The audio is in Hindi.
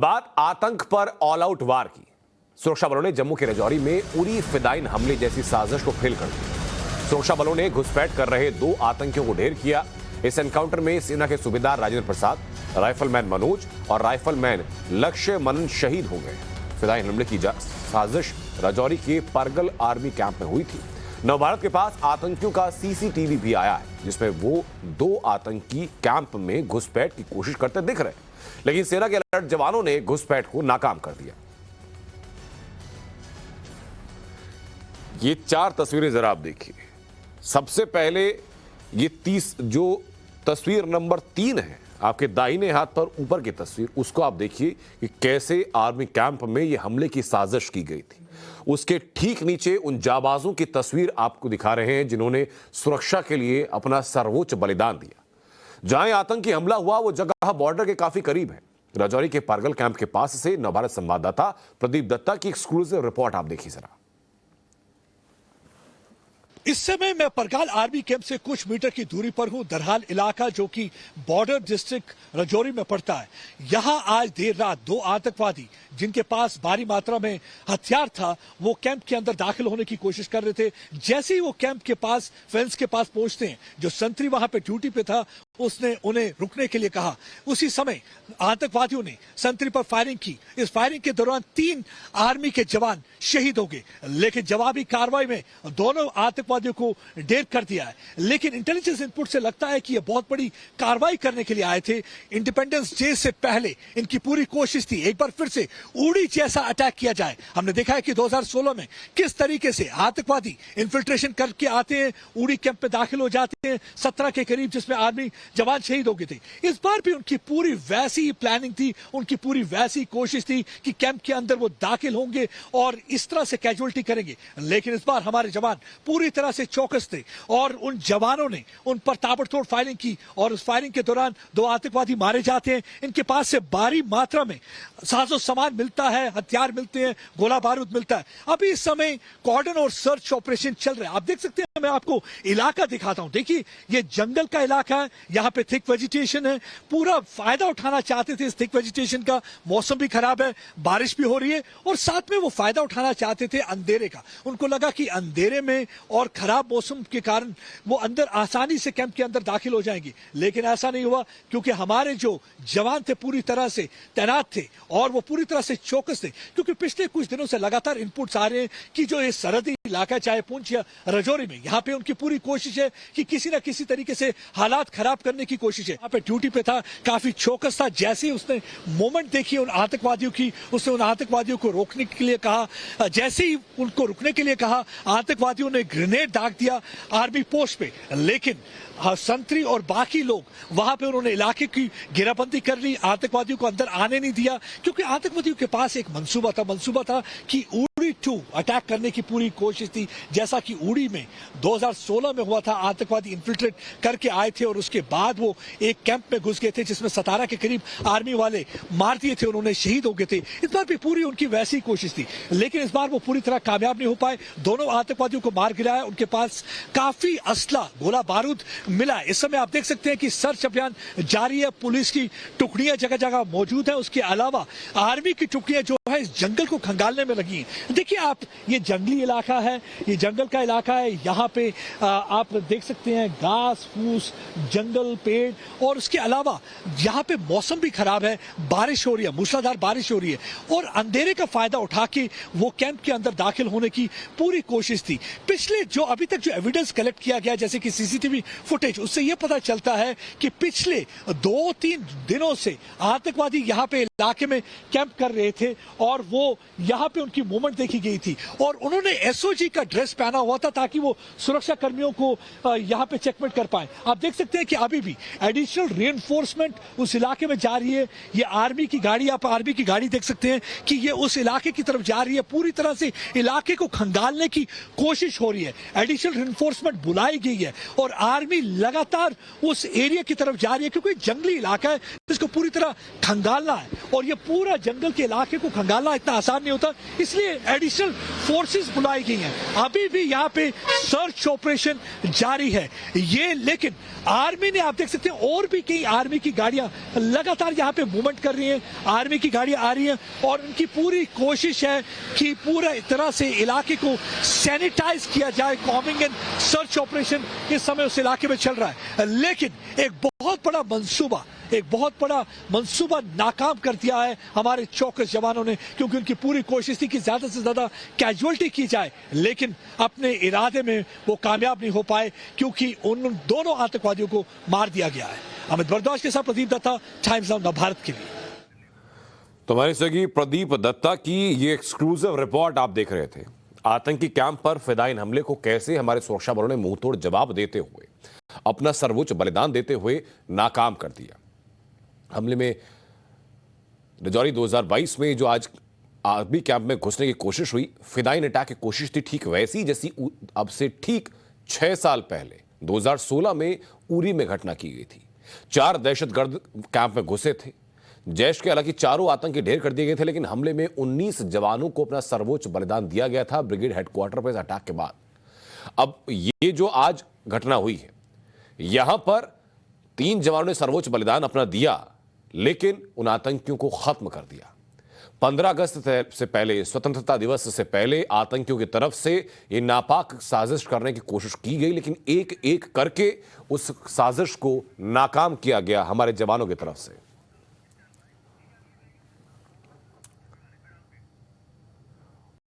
बात आतंक पर ऑल आउट वार की। सुरक्षा बलों ने जम्मू के राजौरी में उरी फिदाइन हमले जैसी साजिश को फेल कर दिया। सुरक्षा बलों ने घुसपैठ कर रहे 2 आतंकियों को ढेर किया। इस एनकाउंटर में सेना के सूबेदार राजेंद्र प्रसाद, राइफलमैन मनोज और राइफलमैन लक्ष्य मनन शहीद हो गए। फिदाइन हमले की साजिश राजौरी के परगल आर्मी कैंप में हुई थी। नवभारत के पास आतंकियों का सीसीटीवी भी आया है, जिसमें वो 2 आतंकी कैंप में घुसपैठ की कोशिश करते दिख रहे, लेकिन सेना के अलर्ट जवानों ने घुसपैठ को नाकाम कर दिया। ये 4 तस्वीरें जरा आप देखिए। सबसे पहले ये जो तस्वीर नंबर 3 है, आपके दाहिने हाथ पर ऊपर की तस्वीर, उसको आप देखिए कि कैसे आर्मी कैंप में ये हमले की साजिश की गई थी। उसके ठीक नीचे उन जाबाजों की तस्वीर आपको दिखा रहे हैं जिन्होंने सुरक्षा के लिए अपना सर्वोच्च बलिदान दिया। जहां आतंकी हमला हुआ वो जगह बॉर्डर के काफी करीब है। राजौरी के परगल कैंप के पास से नवभारत संवाददाता प्रदीप दत्ता की एक्सक्लूसिव रिपोर्ट आप देखिए जरा। इस समय मैं परगाल आर्मी कैंप से कुछ मीटर की दूरी पर हूं। दरहाल इलाका जो कि बॉर्डर डिस्ट्रिक्ट राजौरी में पड़ता है। यहां आज देर रात 2 आतंकवादी जिनके पास भारी मात्रा में हथियार था, वो कैंप के अंदर दाखिल होने की कोशिश कर रहे थे। जैसे ही वो कैंप के पास फेंस के पास पहुंचते हैं, जो संतरी वहां पे ड्यूटी पे था उसने उन्हें रुकने के लिए कहा। उसी समय आतंकवादियों ने संतरी पर फायरिंग की। इस फायरिंग के दौरान 3 आर्मी के जवान शहीद हो गए, लेकिन जवाबी कार्रवाई में दोनों आतंकवादियों को ढेर कर दिया है। लेकिन इंटेलिजेंस इनपुट से लगता है कि ये बहुत बड़ी कार्रवाई करने के लिए आए थे। इंडिपेंडेंस डे से पहले इनकी पूरी कोशिश थी एक बार फिर से उड़ी जैसा अटैक किया जाए। हमने देखा है कि 2016 में किस तरीके से आतंकवादी इन्फिल्ट्रेशन करके आते हैं, उड़ी कैंप में दाखिल हो जाते हैं, 17 के करीब, जिसमें आर्मी जवान शहीद हो गए थे। इस बार भी उनकी पूरी वैसी प्लानिंग थी, उनकी पूरी वैसी कोशिश थी कि कैंप के अंदर वो दाखिल होंगे और इस तरह से कैजुअल्टी करेंगे। लेकिन इस बार हमारे जवान पूरी तरह से चौकस थे और उन जवानों ने उन पर ताबड़तोड़ फायरिंग की और उस फायरिंग के दौरान 2 आतंकवादी मारे जाते हैं। इनके पास से भारी मात्रा में साजो सामान मिलता है, हथियार मिलते हैं, गोला बारूद मिलता है। अभी इस समय कॉर्डन और सर्च ऑपरेशन चल रहा है। आप देख सकते हैं, मैं आपको इलाका दिखाता हूं। देखिए, ये जंगल का इलाका है, यहाँ पे थिक वेजिटेशन है। पूरा फायदा उठाना चाहते थे इस थिक वेजिटेशन का। मौसम भी खराब है, बारिश भी हो रही है और साथ में वो फायदा उठाना चाहते थे अंधेरे का। उनको लगा कि अंधेरे में और खराब मौसम के कारण वो अंदर आसानी से कैंप के अंदर दाखिल हो जाएंगे, लेकिन ऐसा नहीं हुआ, क्योंकि हमारे जो जवान थे पूरी तरह से तैनात थे और वो पूरी तरह से चौकस थे। क्योंकि पिछले कुछ दिनों से लगातार इनपुट्स आ रहे हैं कि जो ये सरहदी इलाका, चाहे पुंछ या राजौरी में, यहाँ पे उनकी पूरी कोशिश है कि किसी ना किसी तरीके से हालात खराब करने की कोशिश है। यहाँ पे ड्यूटी पे था, काफी चौकस था। जैसे ही उसने मोमेंट देखी उन आतंकवादियों की, उसने उन आतंकवादियों को रोकने के लिए कहा। जैसे ही उनको रुकने के लिए कहा, आतंकवादियों ने ग्रेनेड दाग दिया आर्मी पोस्ट पे। लेकिन संतरी और बाकी लोग वहां पे उन्होंने इलाके की घेराबंदी कर ली, आतंकवादियों को अंदर आने नहीं दिया, क्योंकि आतंकवादियों के पास एक मंसूबा था कि उड़ी 2 अटैक करने की पूरी कोशिश थी। जैसा कि उड़ी में 2016 में हुआ था, आतंकवादी इन्फिल्ट्रेट करके आए थे और उसके बाद वो एक कैंप में घुस गए थे जिसमें 17 के करीब आर्मी वाले मार दिए थे, उन्होंने शहीद हो गए थे। इस बार भी पूरी उनकी वैसी कोशिश थी, लेकिन इस बार वो पूरी तरह कामयाब नहीं हो पाए। दोनों आतंकवादियों को मार गिराया। उनके पास काफी असला, गोला बारूद मिला। इस समय आप देख सकते हैं कि सर्च अभियान जारी है। पुलिस की टुकड़ियां जगह जगह मौजूद है। उसके अलावा आर्मी की टुकड़ियां जो है इस जंगल को खंगालने में लगी हैं। देखिए आप, ये जंगली इलाका है, ये जंगल का इलाका है। यहाँ पे आप देख सकते हैं घास फूस, जंगल, पेड़, और उसके अलावा यहाँ पे मौसम भी खराब है, बारिश हो रही है, मूसलाधार बारिश हो रही है और अंधेरे का फायदा उठा के वो कैंप के अंदर दाखिल होने की पूरी कोशिश थी। पिछले जो अभी तक जो एविडेंस कलेक्ट किया गया, जैसे कि सीसीटीवी फुटेज, उससे यह पता चलता है कि पिछले 2-3 दिनों से आतंकवादी यहाँ पे इलाके में कैंप कर रहे थे और वो यहाँ पे उनकी मूवमेंट देखी गई थी और उन्होंने एसओजी का ड्रेस पहना हुआ था ताकि वो सुरक्षा कर्मियों को यहाँ पे चेकमेट कर पाए। आप देख सकते हैं कि अभी भी एडिशनल रीइंफोर्समेंट उस इलाके में जा रही है। ये आर्मी की गाड़ी, आप आर्मी की गाड़ी देख सकते हैं कि ये उस इलाके की तरफ जा रही है। पूरी तरह से इलाके को खंगालने की कोशिश हो रही है। एडिशनल रीइंफोर्समेंट बुलाई गई है और आर्मी लगातार उस एरिया की तरफ जा रही है, क्योंकि जंगली इलाका है, इसको पूरी तरह खंगालना है और ये पूरा जंगल के इलाके को खंगालना इतना आसान नहीं होता। इसलिए एडिशनल फोर्सेस बुलाई गई हैं। अभी भी यहाँ पे सर्च ऑपरेशन जारी है ये, लेकिन आर्मी ने, आप देख सकते हैं और भी कई आर्मी की गाड़ियां लगातार यहाँ पे मूवमेंट कर रही हैं, आर्मी की गाड़ियां आ रही हैं और उनकी पूरी कोशिश है कि पूरा तरह से इलाके को सैनिटाइज किया जाए। कॉम्बिंग एंड सर्च ऑपरेशन इस समय उस इलाके में चल रहा है, लेकिन एक बहुत बड़ा मंसूबा नाकाम कर दिया है हमारे चौकस जवानों ने, क्योंकि उनकी पूरी कोशिश थी कि ज्यादा से ज्यादा कैजुअल्टी की जाए, लेकिन अपने इरादे में वो कामयाब नहीं हो पाए क्योंकि उन दोनों आतंकवादियों को मार दिया गया है। अमित भारद्वाज के साथ प्रदीप दत्ता, टाइम्स ऑफ भारत के लिए। तो हमारी सहयोगी प्रदीप दत्ता की ये एक्सक्लूसिव रिपोर्ट आप देख रहे थे। आतंकी कैंप पर फिदायीन हमले को कैसे हमारे सुरक्षा बलों ने मुंहतोड़ जवाब देते हुए, अपना सर्वोच्च बलिदान देते हुए नाकाम कर दिया। हमले में रजौरी 2022 में जो आज आर्मी कैंप में घुसने की कोशिश हुई, फिदायीन अटैक की कोशिश थी ठीक वैसी जैसी अब से ठीक 6 साल पहले 2016 में उरी में घटना की गई थी। 4 दहशतगर्द कैंप में घुसे थे। जैश के हालांकि चारों आतंकी ढेर कर दिए गए थे, लेकिन हमले में 19 जवानों को अपना सर्वोच्च बलिदान दिया गया था ब्रिगेड हेडक्वार्टर पर इस अटैक के बाद। अब ये जो आज घटना हुई है, यहां पर 3 जवानों ने सर्वोच्च बलिदान अपना दिया, लेकिन उन आतंकियों को खत्म कर दिया। 15 अगस्त से पहले, स्वतंत्रता दिवस से पहले आतंकियों की तरफ से ये नापाक साजिश करने की कोशिश की गई, लेकिन एक एक करके उस साजिश को नाकाम किया गया हमारे जवानों की तरफ से।